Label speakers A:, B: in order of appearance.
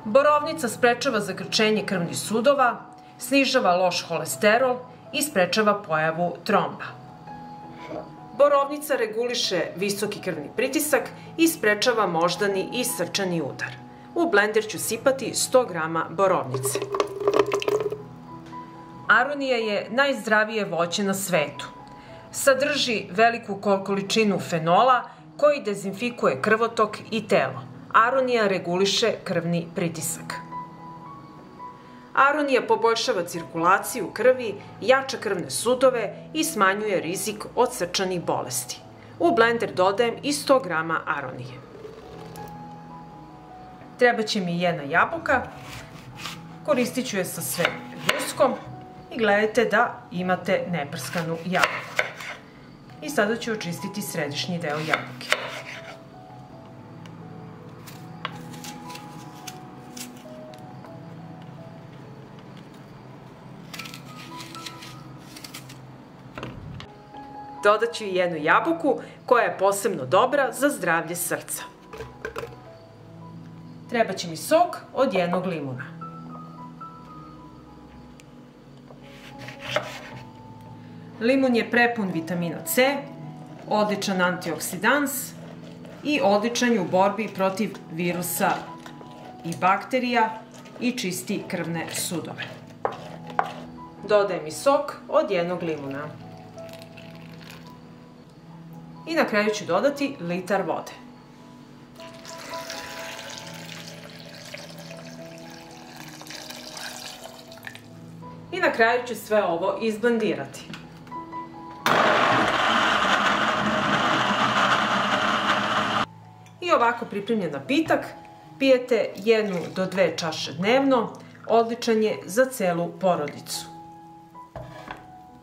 A: Borovnica sprečava zakrčenje krvnih sudova, snižava loš holesterol i sprečava pojavu tromba. Borovnica reguliše visoki krvni pritisak i sprečava moždani i srčani udar. U blender ću sipati 100 grama borovnice. Aronija je najzdravije voće na svetu. Sadrži veliku količinu fenola koji dezinfikuje krvotok i telo. Aronija reguliše krvni pritisak. Aronija poboljšava cirkulaciju krvi, jača krvne sudove i smanjuje rizik od srčanih bolesti. U blender dodajem i 100 grama aronije. Trebaće mi jedna jabuka, koristit ću je sa sve ljuskom i gledajte da imate neprskanu jabuku. I sada ću očistiti središnji deo jabuke. Dodat ću i jednu jabuku koja je posebno dobra za zdravlje srca. Trebaće mi sok od jednog limuna. Limun je prepun vitamina C, odličan antioksidans i odličan je u borbi protiv virusa i bakterija i čisti krvne sudove. Dodajem i sok od jednog limuna. I na kraju ću dodati litar vode. I na kraju ću sve ovo izblendirati. I ovako pripremljen napitak pijete 1 do 2 čaše dnevno, odličan je za celu porodicu.